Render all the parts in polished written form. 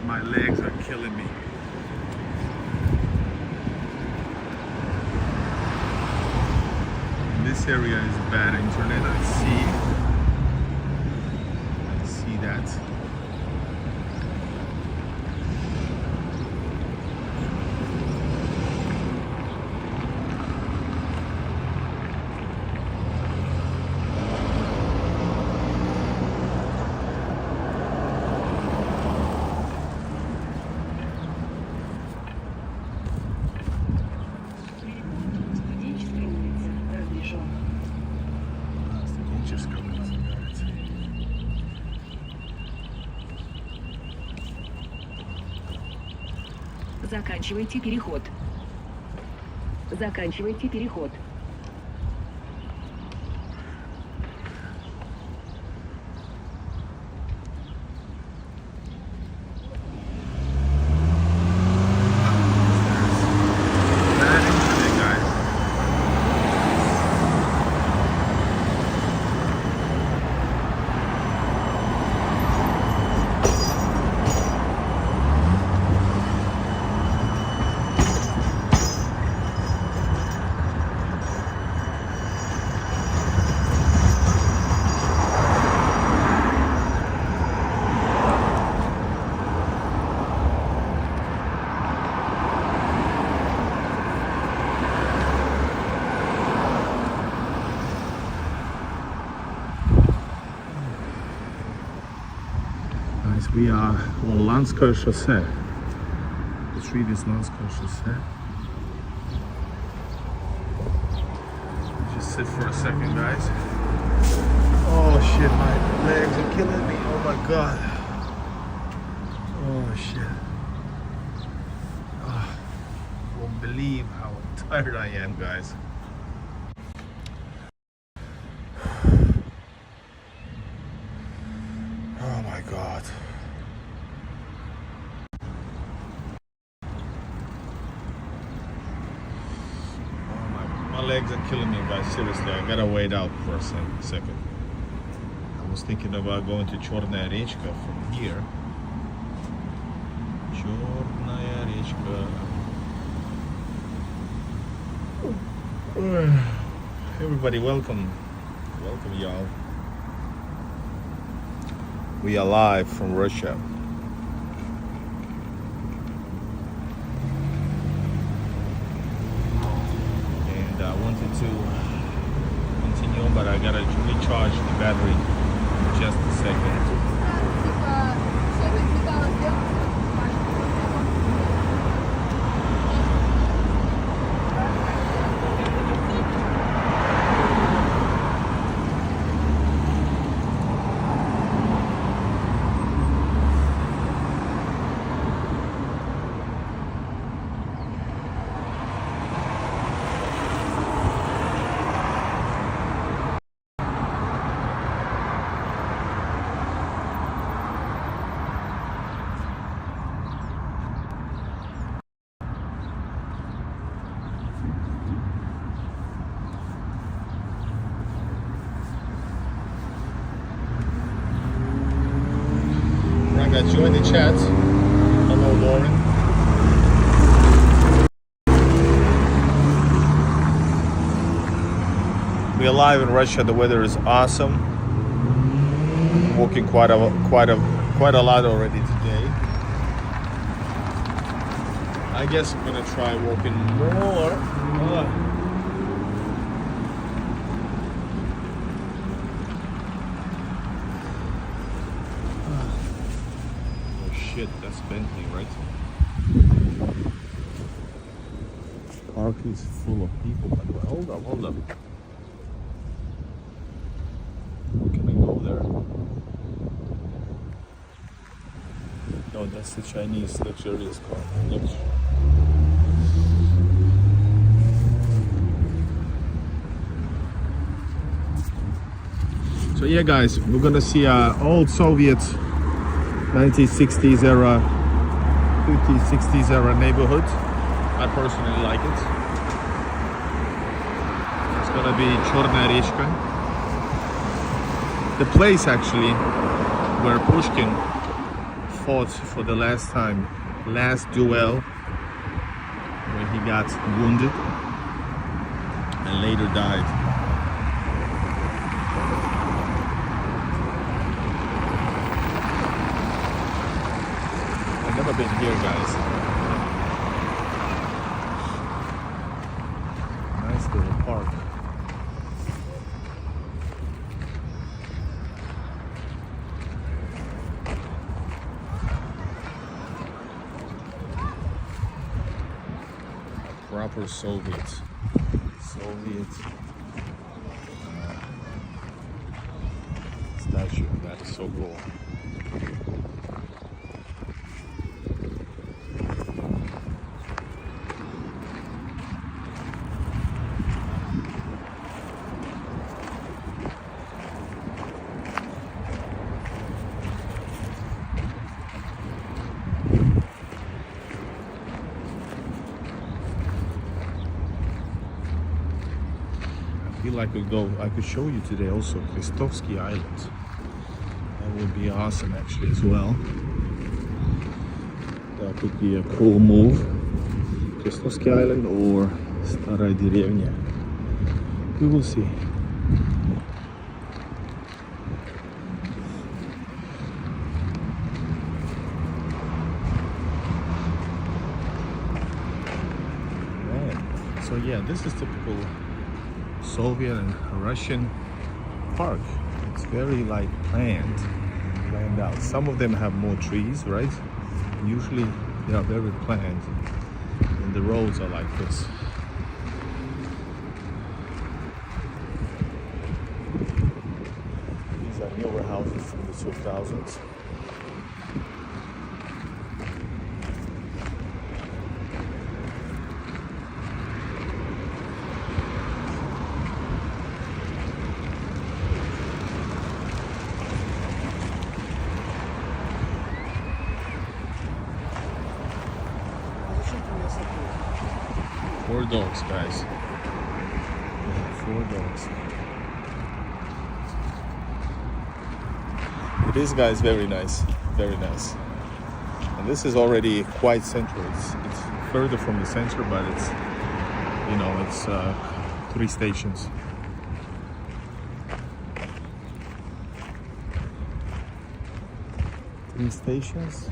my legs are killing me. This area is bad internet, I see that. Заканчивайте переход. Заканчивайте переход. We are on Lanskoye Chaussee. The street is Lanskoye Chaussee. Just sit for a second, guys. Oh shit, my legs are killing me. Oh my god. Oh shit. Oh, you won't believe how tired I am, guys. Oh my god. My legs are killing me, guys. Seriously, I gotta wait out for a second. I was thinking about going to Chernaya Rechka from here. Chernaya Rechka. Everybody, welcome. Welcome, y'all. We are live from Russia. I wanted to continue on, but I gotta recharge the battery in just a second. Join the chat. Hello, Lauren. We are live in Russia. The weather is awesome. Walking quite a lot already today. I guess I'm gonna try walking more. That's Bentley, right? Park is full of people, by the way. Hold up. How can I go there? No, that's the Chinese luxurious car. So yeah, guys, we're gonna see old Soviet 1960s era, 50s, 60s era neighborhood. I personally like it. It's gonna be Chernaya Rechka. The place actually where Pushkin fought for the last duel, where he got wounded and later died. I've never been here, guys. Nice little park. Proper Soviet statue. That is so cool. I could show you today also Krestovsky Island. That would be awesome actually as well. That could be a cool move. Krestovsky Island or Staraya Derevnya. We will see. Man. So yeah, this is typical Soviet and Russian park. It's very like planned out. Some of them have more trees, right? Usually they are very planned, and the roads are like this. These are newer houses from the 2000s. Four dogs, guys. We have 4 dogs. It is, guys, very nice. Very nice. And this is already quite central. It's further from the center, but it's, you know, it's 3 stations. Three stations,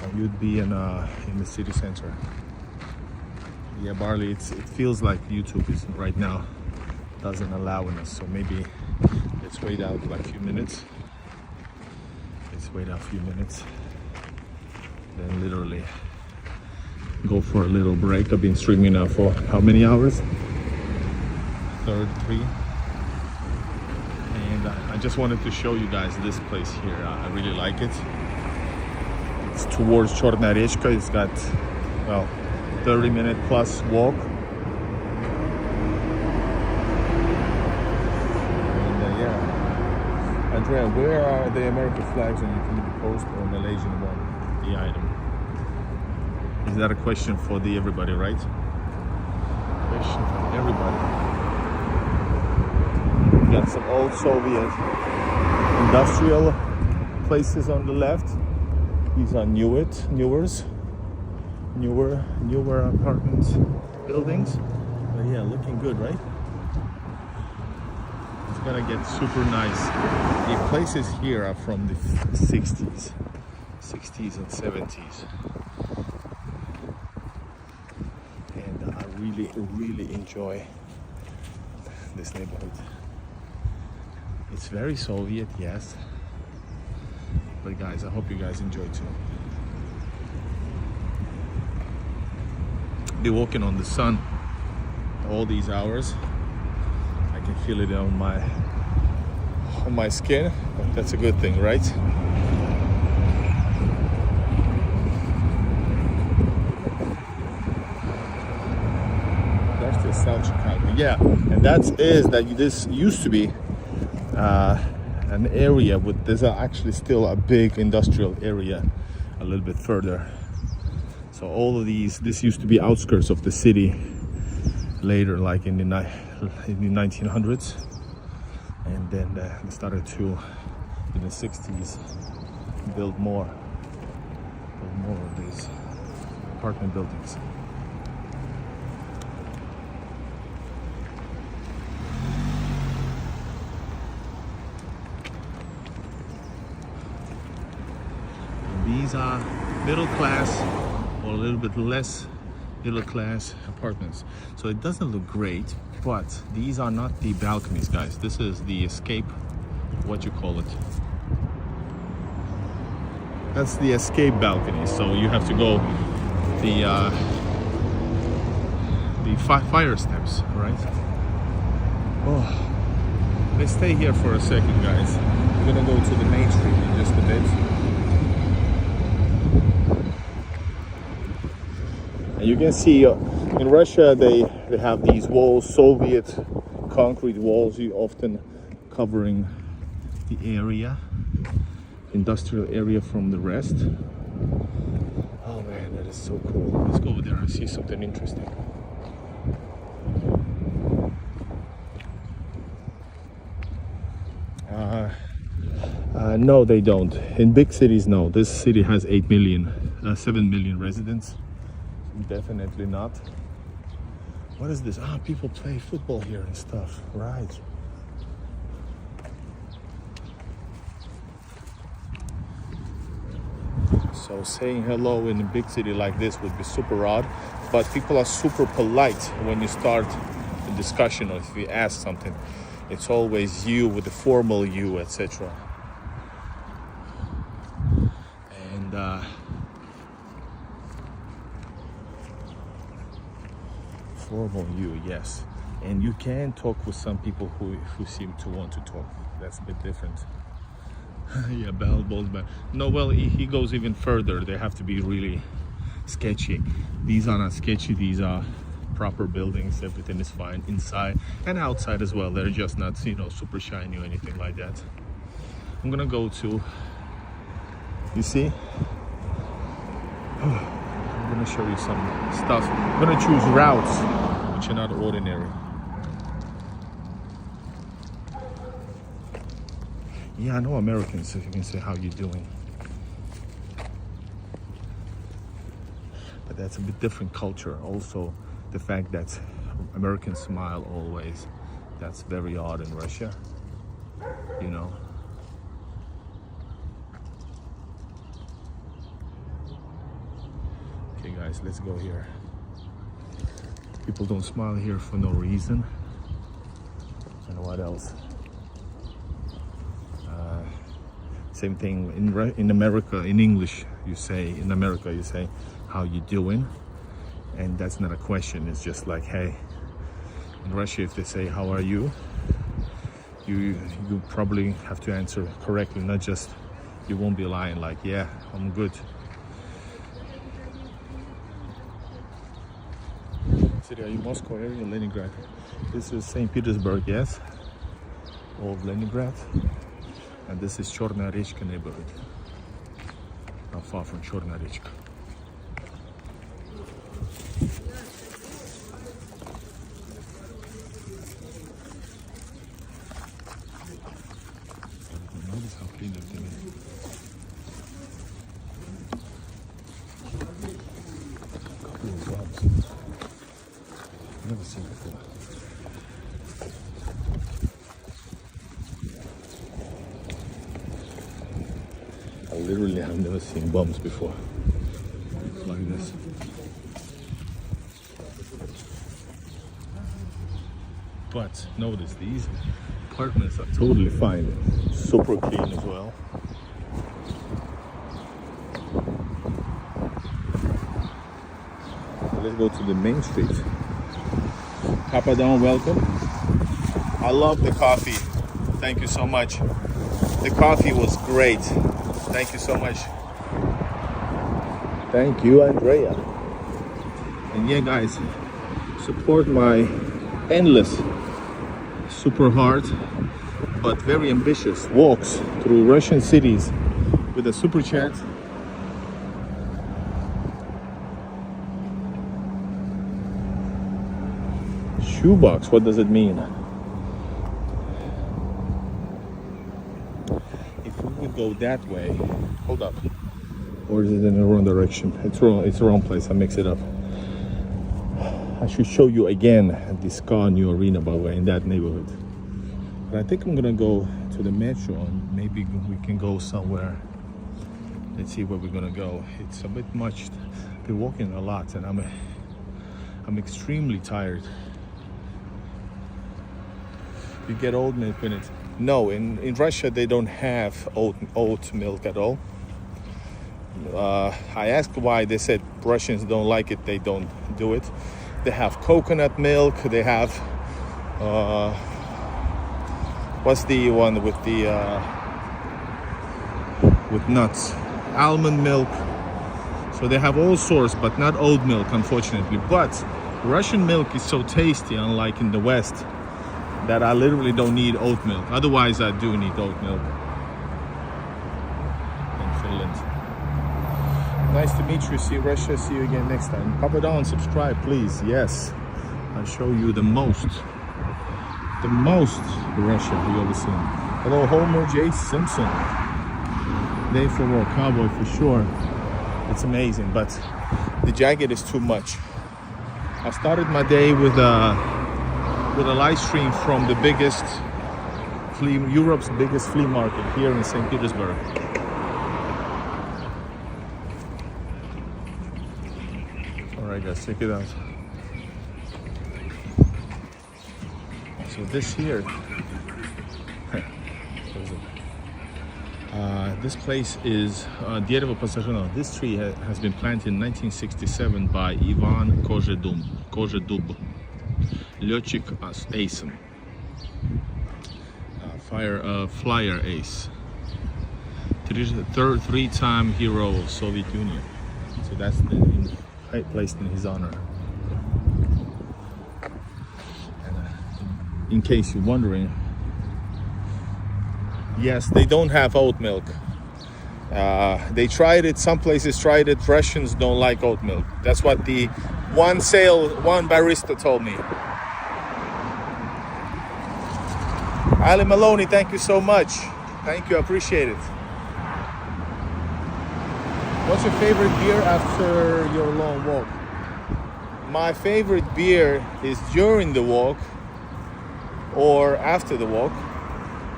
and you'd be in the city center. Yeah, Barley, it feels like YouTube is right now doesn't allow us, so maybe let's wait out like a few minutes. Then literally go for a little break. I've been streaming now for how many hours? 3. And I just wanted to show you guys this place here. I really like it. It's towards Chernaya Rechka. It's got, well, 30-minute plus walk. And yeah. Andrea, where are the American flags on your Philippine post or Malaysian one? The item. Is that a question for everybody, right? Question for everybody. We got some old Soviet industrial places on the left. These are newer apartment buildings. But yeah, looking good, right? It's gonna get super nice. The places here are from the 60s and 70s. And I really enjoy this neighborhood. It's very Soviet, yes. But guys, I hope you guys enjoy too. Be walking on the sun all these hours. I can feel it on my skin, but that's a good thing, right? That's the South Chicago. Yeah, and this used to be an area with, there's actually still a big industrial area a little bit further. So all of this used to be outskirts of the city later, like in the 1900s, and then they started to, in the 60s, build more More of these apartment buildings. These are middle class or a little bit less middle class apartments. So it doesn't look great, but these are not the balconies, guys. This is the escape, what you call it. That's the escape balcony. So you have to go the fire steps, right? Oh, let's stay here for a second, guys. We're gonna go to the main street in just a bit. And you can see in Russia they have these walls, Soviet concrete walls, often covering the area, industrial area from the rest. Oh man, that is so cool. Let's go over there and see something interesting. No, they don't. In big cities, no. This city has 7 million residents. Definitely not. What is this? Ah, people play football here and stuff. Right. So saying hello in a big city like this would be super odd, but people are super polite when you start a discussion or if you ask something. It's always you with the formal you, etc. And formal you, yes. And you can talk with some people who seem to want to talk. That's a bit different. Yeah, but no, well, he goes even further. They have to be really sketchy. These are not sketchy. These are proper buildings. Everything is fine inside and outside as well. They're just not, you know, super shiny or anything like that. I'm gonna go to, you see, I'm gonna show you some stuff. I'm gonna choose routes which are not ordinary. Yeah, I know Americans, if you can say how you doing. But that's a bit different culture. Also, the fact that Americans smile always, that's very odd in Russia, you know. Okay guys, let's go here. People don't smile here for no reason. And what else? Same thing in America. In English, you say, how you doing? And that's not a question. It's just like, hey. In Russia, if they say, how are you? You probably have to answer correctly, not just, you won't be lying like, yeah, I'm good. City, are you Moscow area, Leningrad? This is St. Petersburg, yes. Old Leningrad. And this is Chernaya neighborhood. Not far from Chernaya. Notice how clean everything is. Couple of jobs. Never seen before. I literally have never seen bums before. Like this. But notice these apartments are totally fine. Super clean as well. Let's go to the main street. Papadon, welcome. I love the coffee. Thank you so much. The coffee was great. Thank you so much. Thank you, Andrea. And yeah, guys, support my endless, super hard, but very ambitious walks through Russian cities with a super chat. Shoebox, what does it mean? If we would go that way, hold up. Or is it in the wrong direction? It's wrong. It's the wrong place. I mix it up. I should show you again the SCA new arena, by the way, in that neighborhood. But I think I'm gonna go to the metro and maybe we can go somewhere. Let's see where we're gonna go. It's a bit much. I've been walking a lot and I'm extremely tired. You get oat milk in it. No, in Russia they don't have oat milk at all. I asked why. They said Russians don't like it, they don't do it. They have coconut milk, they have what's the one with the with nuts? Almond milk. So they have all sorts, but not oat milk, unfortunately. But Russian milk is so tasty, unlike in the West, that I literally don't need oat milk. Otherwise I do need oat milk. In Finland. Nice to meet you. See you, Russia. See you again next time. Pop it down, subscribe, please. Yes, I'll show you the most Russia you ever seen. Hello, Homer J. Simpson. Day for war, cowboy for sure. It's amazing, but the jacket is too much. I started my day with a live stream from the biggest Europe's biggest flea market here in St. Petersburg. Alright guys, check it out. So this here, this place is Дерево посажено. This tree has been planted in 1967 by Ivan Kozhedub, Lетчик Ace, flyer ace, three-time hero of Soviet Union. So that's placed in his honor. And, in case you're wondering, yes, they don't have oat milk. They tried it, some places tried it. Russians don't like oat milk. That's what the one barista told me. Ali Maloney, thank you so much. Thank you, I appreciate it. What's your favorite beer after your long walk? My favorite beer is during the walk or after the walk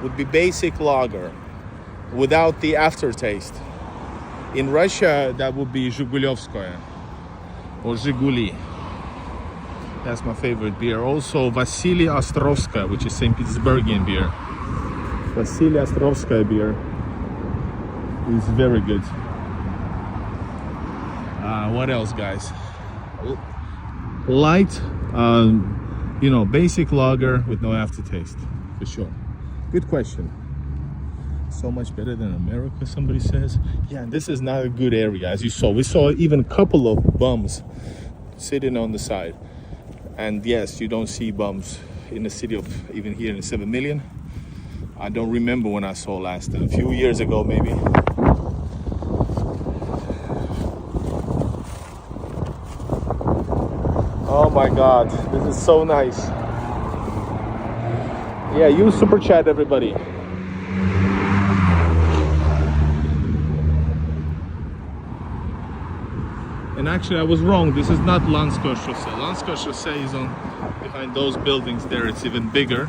would be basic lager without the aftertaste. In Russia, that would be Zhigulyovskaya or Zhiguli. That's my favorite beer. Also, Vasily Ostrovskaya, which is St. Petersburgian beer. Vasily Ostrovskaya beer is very good. What else, guys? Light, basic lager with no aftertaste, for sure. Good question. So much better than America, somebody says. Yeah, this is not a good area, as you saw. We saw even a couple of bums sitting on the side. And yes, you don't see bums in the city of, even here in 7 million. I don't remember when I saw last time, a few years ago maybe. Oh my God, this is so nice. Yeah, use super chat, everybody. And actually, I was wrong. This is not Lanskoye Chaussee. Lanskoye Chaussee is on behind those buildings there. It's even bigger.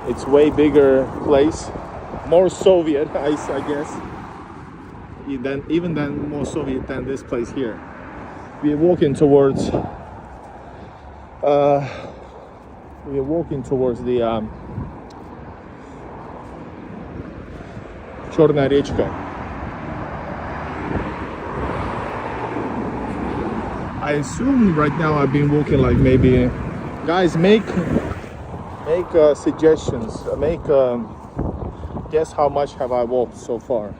It's way bigger place, more Soviet, I guess. Even more Soviet than this place here. We're walking towards. We're walking towards the Chernaya Rechka. I assume right now I've been walking like maybe. Guys, make suggestions. Guess how much have I walked so far?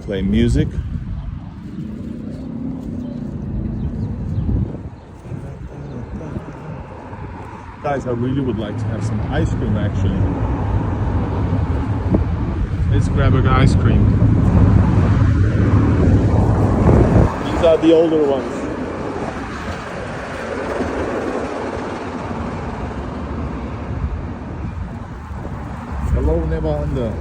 play music. Guys, I really would like to have some ice cream actually. Let's grab an ice cream. These are the older ones. Hello, Neighbourhood.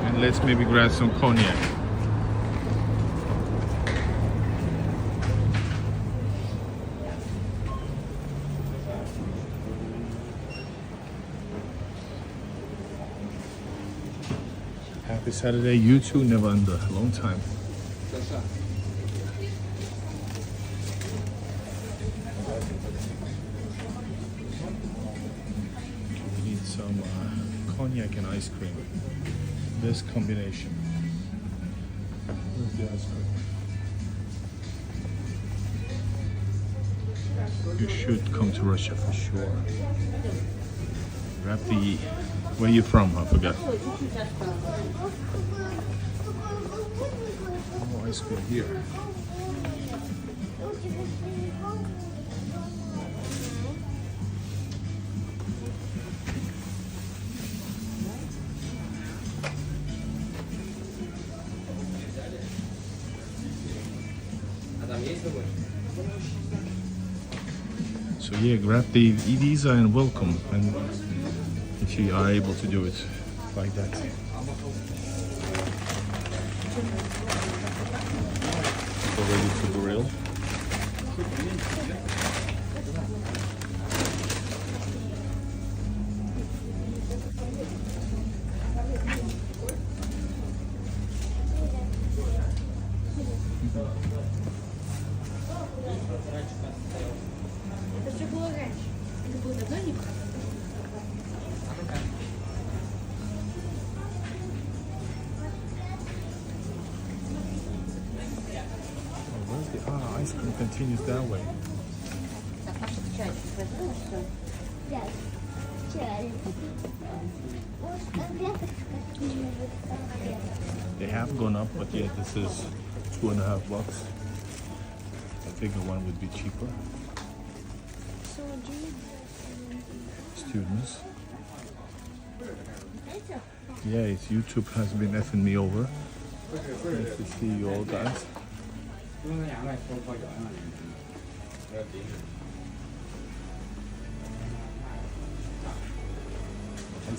And let's maybe grab some cognac. Happy Saturday, you too, Neighbourhood. Long time. We need some cognac and ice cream. Best combination. Where's the ice cream? You should come to Russia for sure. Grab the. Where are you from? I forgot. Oh, ice cream here. So yeah, grab the visa and welcome, and if you are able to do it like that. So ready to grill. Ice cream continues that way. They have gone up, but yeah, this is $2.50. A bigger one would be cheaper. Students. Yeah, it's YouTube has been effing me over. Nice to see you all guys. Ice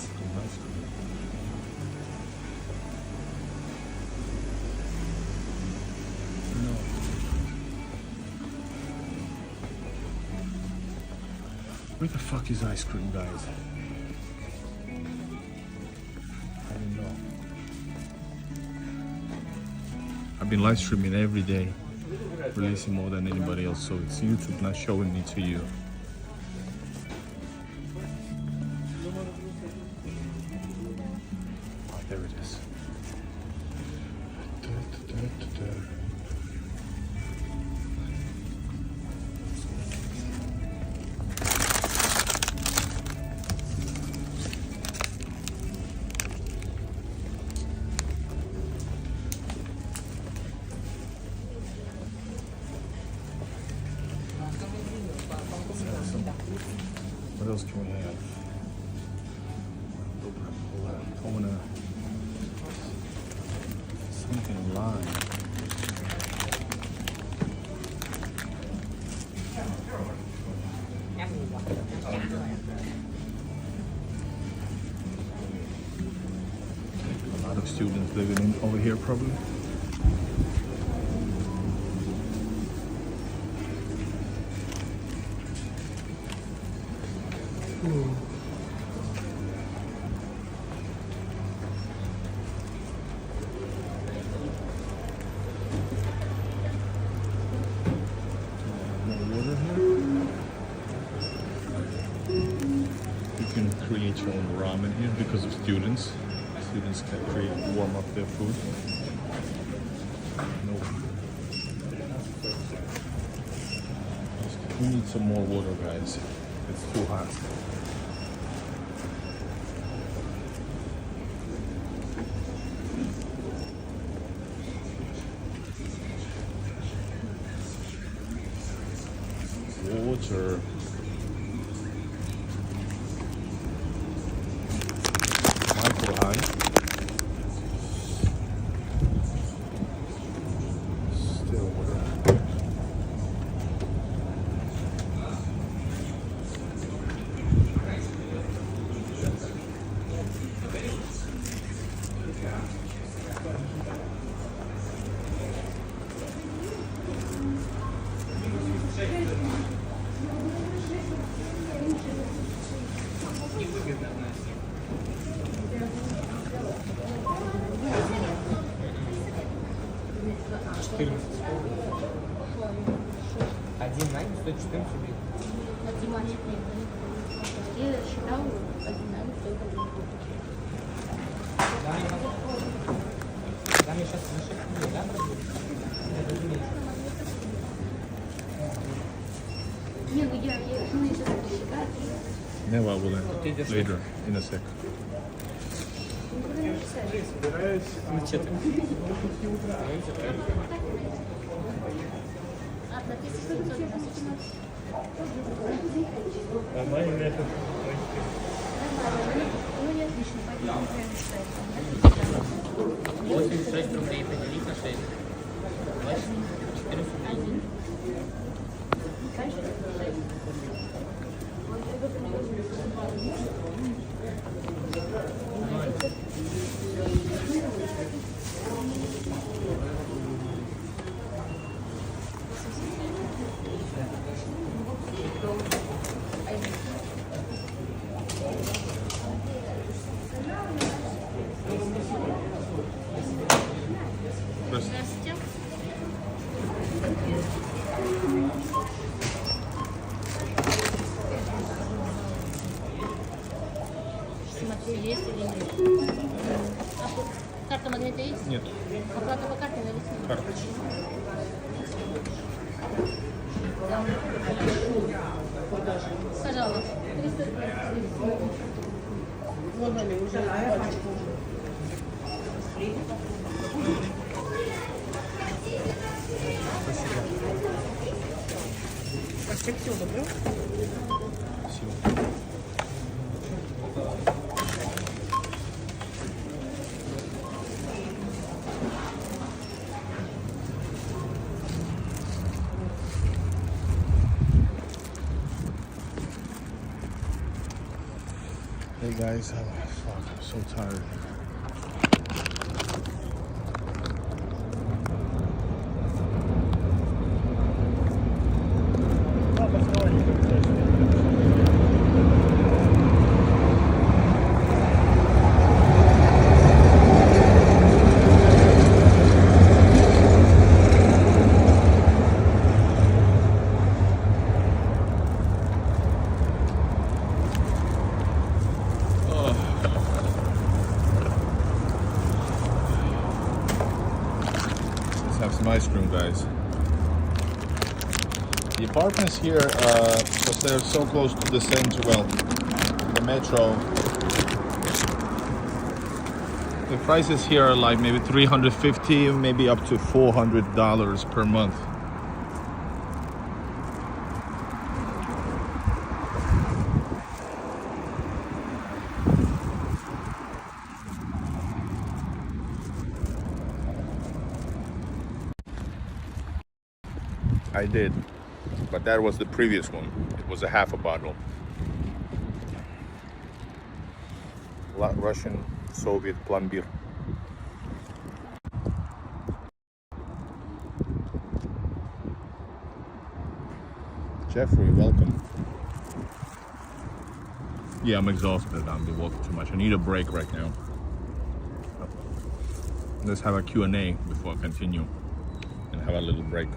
cream. No. Where the fuck is ice cream, guys? I don't know. I've been live streaming every day, releasing more than anybody else, so it's YouTube not showing me to you. Oh, there it is. What else can we have? I wanna something live. A lot of students living in over here probably. Create your own ramen here because of students. Students can warm up their food. No. We need some more water, guys. It's too hot. Water. Microwave. Still water. Один найм стоит 14 рублей. Я считал, один найм стоит 1 рубль. Да, мне сейчас на 6 рублей, да? Я даже меньше. Не, ну я жены сейчас это считаю. Never will Ты идешь later in a sec. Ну, че ты? А, написано, что это Нормально. Ну, не отлично, поэтому прям считаю. 86 рублей поделить на 6. 14 рублей. Здравствуйте. Смотрю, есть или нет. Карта магнита есть? Нет. Оплата по карте навесна. Карточка. Пожалуйста. Спасибо. Hey guys, fuck, I'm so tired. Let's have some ice cream, guys. The apartments here, because they're so close to the center, well, the metro, the prices here are like maybe $350, maybe up to $400 per month. I did, but that was the previous one. It was a half a bottle. Russian Soviet пломбир. Jeffrey, welcome. Yeah, I'm exhausted. I've been walking too much. I need a break right now. Let's have a Q&A before I continue and have a little break.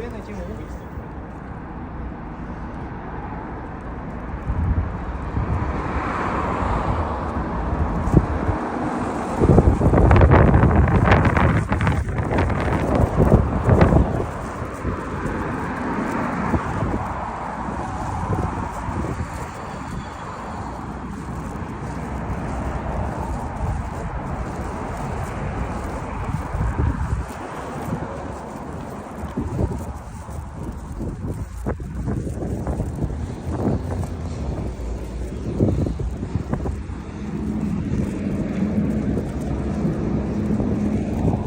працює на тему убийства.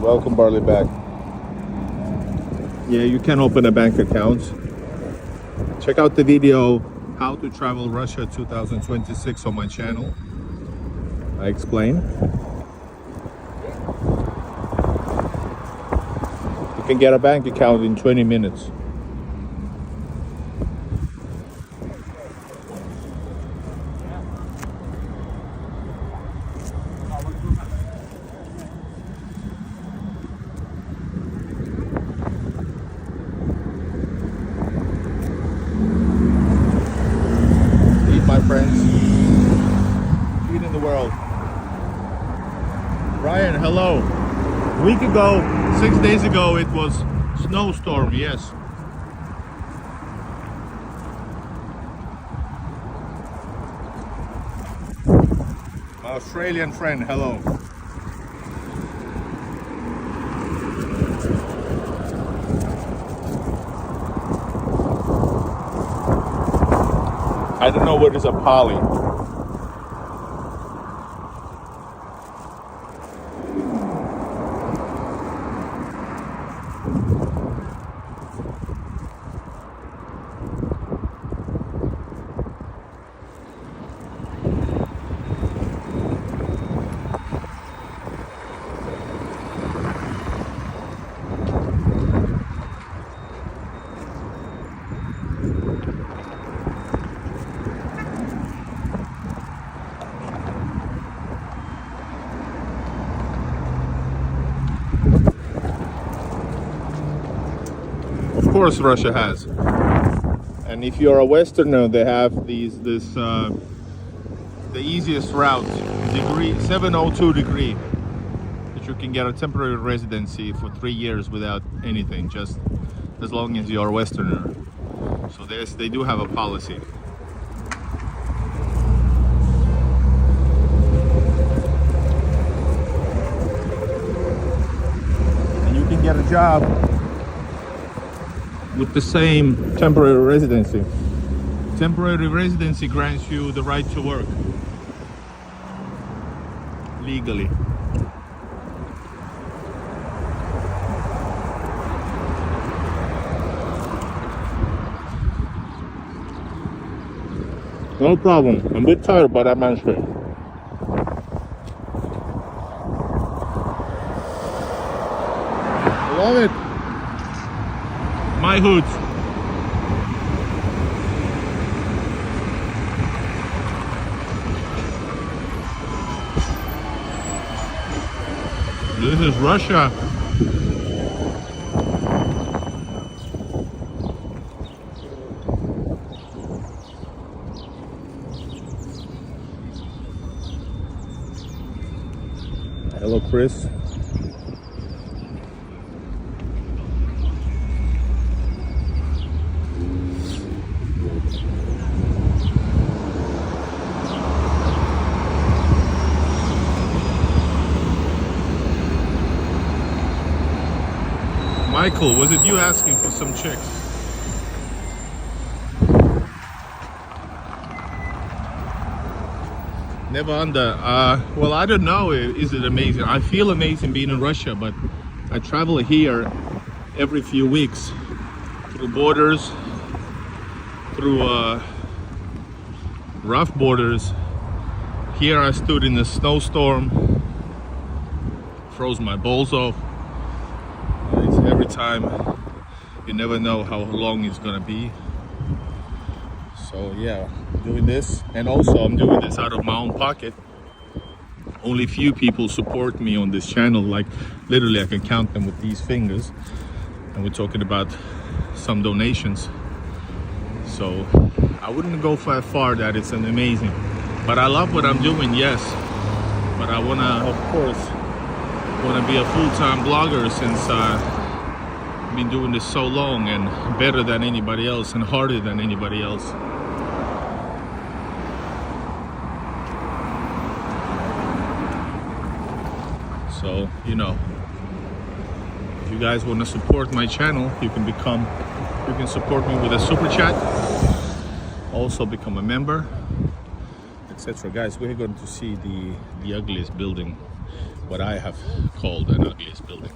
Welcome, Barley Bag. Yeah, you can open a bank account. Check out the video How to Travel Russia 2026 on my channel. I explain. You can get a bank account in 20 minutes. My friends, feet in the world. Ryan, hello. A week ago, 6 days ago, it was snowstorm. Yes. Australian friend, hello. I don't know what is a poly. Of course, Russia has, and if you're a Westerner, they have the easiest route, 702 degree, that you can get a temporary residency for 3 years without anything, just as long as you're a Westerner. So they do have a policy. And you can get a job with the same temporary residency. Temporary residency grants you the right to work legally. No problem. I'm a bit tired, but I'm answering. Love it. My hoods. This is Russia. Hello, Chris. Michael, was it you asking for some chicks? Never under. Well, I don't know. Is it amazing? I feel amazing being in Russia, but I travel here every few weeks through borders, through rough borders. Here I stood in a snowstorm, froze my balls off. It's every time, you never know how long it's gonna be. So yeah, doing this, and also I'm doing this out of my own pocket. Only few people support me on this channel, like literally I can count them with these fingers. and we're talking about some donations. So I wouldn't go far that it's an amazing, but I love what I'm doing, yes. But I wanna, of course, be a full-time blogger since I've been doing this so long and better than anybody else and harder than anybody else. So, you know, if you guys want to support my channel, you can support me with a super chat, also become a member, etc. Guys, we're going to see the ugliest building, what I have called an ugliest building.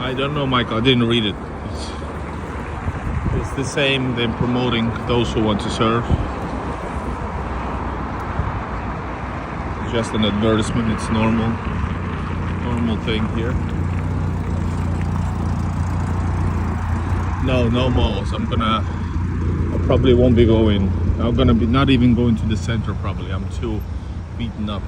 I don't know, Michael. I didn't read it. It's the same. They're promoting those who want to serve. It's just an advertisement. It's normal thing here. No malls. I probably won't be going. I'm gonna be not even going to the center. Probably. I'm too beaten up.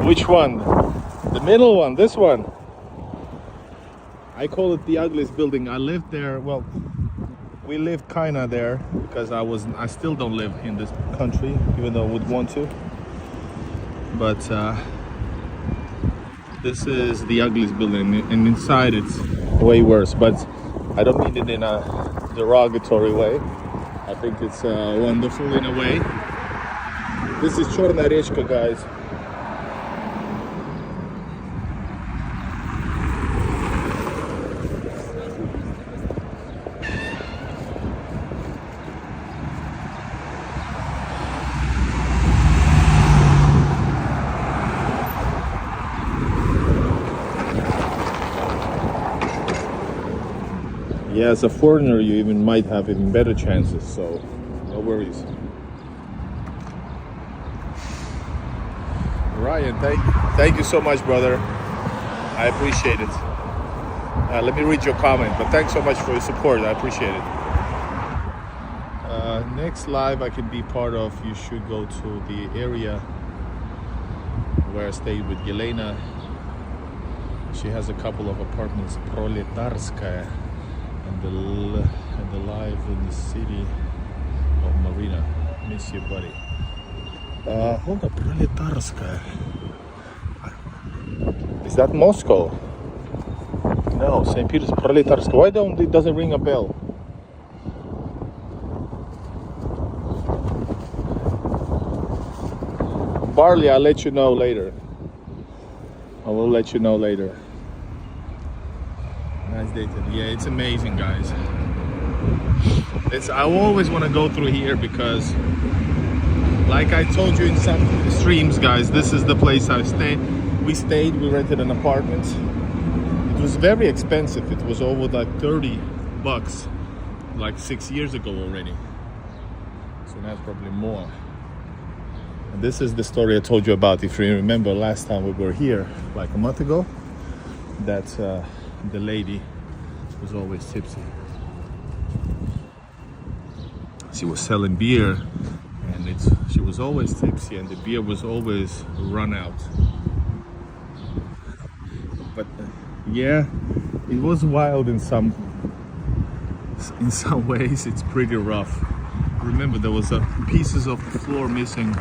Which one? The middle one, this one. I call it the ugliest building. I lived there, well, we lived kinda there because I still don't live in this country, even though I would want to. But this is the ugliest building, and inside it's way worse. But I don't mean it in a derogatory way. I think it's wonderful in a way. This is Chernaya, guys. Yeah, as a foreigner, you even might have even better chances, so no worries. Ryan, thank you so much, brother. I appreciate it. Let me read your comment, but thanks so much for your support. I appreciate it. Next live I can be part of, you should go to the area where I stayed with Yelena. She has a couple of apartments, Proletarskaya, and the live in the city of Marina. Miss you, buddy. Hold up, Proletarskaya. Is that Moscow? No, St. Peter's, Proletarskaya. Why doesn't ring a bell? Barley, I'll let you know later. I will let you know later. Nice day today. Yeah, it's amazing, guys. I always want to go through here because, like I told you in some streams, guys, this is the place I stayed. We rented an apartment. It was very expensive. It was over like $30, like 6 years ago already. So now it's probably more. And this is the story I told you about. If you remember last time we were here, like a month ago, that the lady was always tipsy. She was selling beer, and she was always tipsy, and the beer was always run out. But yeah, it was wild in some ways. It's pretty rough. Remember, there was pieces of the floor missing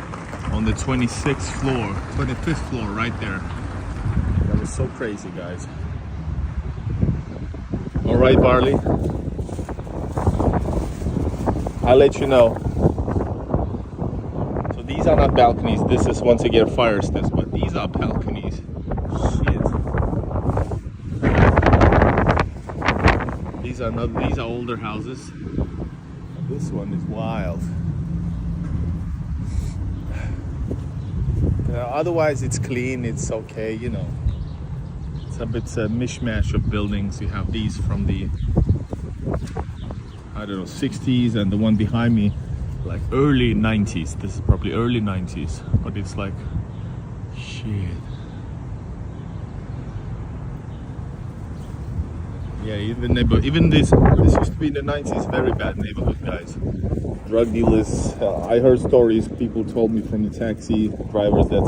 on the 26th floor, 25th floor right there. That was so crazy, guys. All right, Barley. I'll let you know. So these are not balconies. This is once again fire steps, but these are balconies. Shit. These are older houses. This one is wild. Otherwise, it's clean. It's okay, you know. It's a mishmash of buildings. You have these from the, I don't know, 60s, and the one behind me, like early 90s. This is probably early 90s, but it's like, shit. Yeah, even this used to be in the 90s, very bad neighborhood, guys. Drug dealers, I heard stories, people told me from the taxi drivers that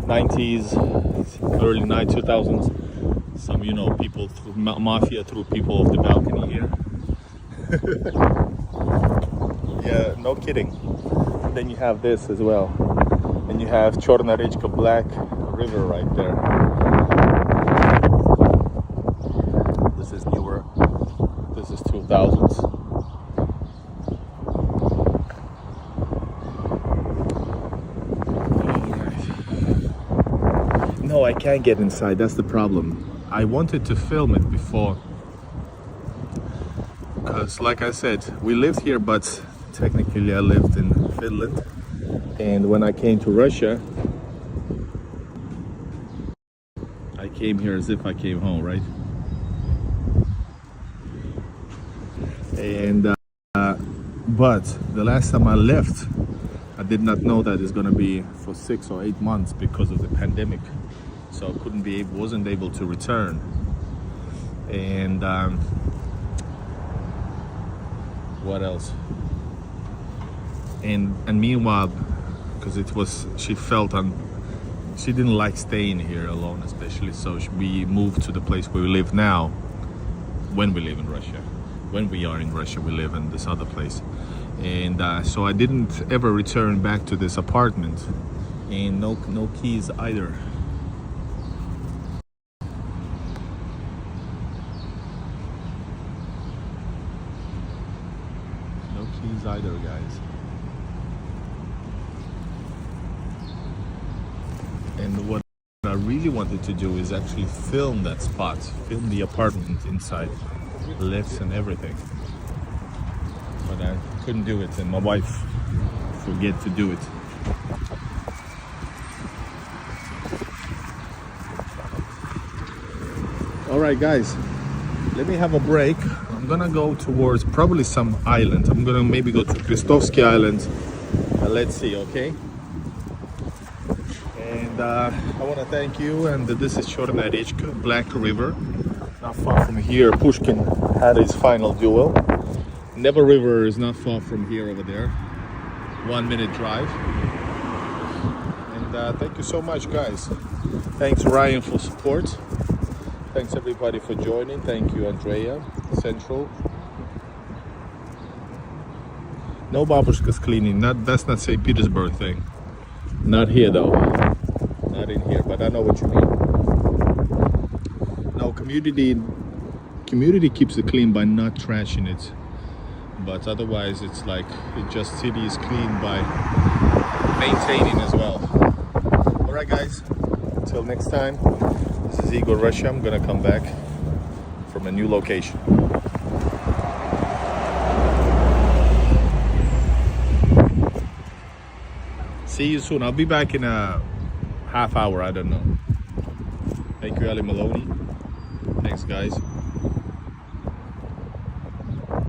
90s, early 2000s, some, you know, people, mafia threw people off the balcony here. Yeah, no kidding. And then you have this as well. And you have Chernaya Black River right there. This is newer. This is 2000s. No, I can't get inside. That's the problem. I wanted to film it before, because like I said, we lived here, but technically I lived in Finland, and when I came to Russia, I came here as if I came home, right? And but the last time I left, I did not know that it's gonna be for 6 or 8 months because of the pandemic. So I wasn't able to return. And what else? And meanwhile, because she didn't like staying here alone, especially. So we moved to the place where we live now. When we live in Russia, when we are in Russia, we live in this other place. And so I didn't ever return back to this apartment, and no keys either. Either, guys. And what I really wanted to do is actually film that spot, film the apartment inside, lifts and everything. But I couldn't do it, and my wife forget to do it. All right, guys, let me have a break. I'm gonna go towards probably some island. I'm gonna maybe go to Kristovsky Island. Let's see, okay? And I want to thank you. And this is Chernaya Rechka, Black River. Not far from here, Pushkin had his final duel. Neva River is not far from here over there. 1 minute drive. And thank you so much, guys. Thanks, Ryan, for support. Thanks everybody for joining. Thank you, Andrea, Central. No babushkas cleaning. That's not St. Petersburg thing. Not here though. Not in here, but I know what you mean. No, community keeps it clean by not trashing it. But otherwise it's like city is clean by maintaining as well. Alright, guys. Until next time. This is Igor Russia. I'm gonna come back from a new location. See you soon. I'll be back in a half hour. I don't know. Thank you, Ali Maloney. Thanks, guys.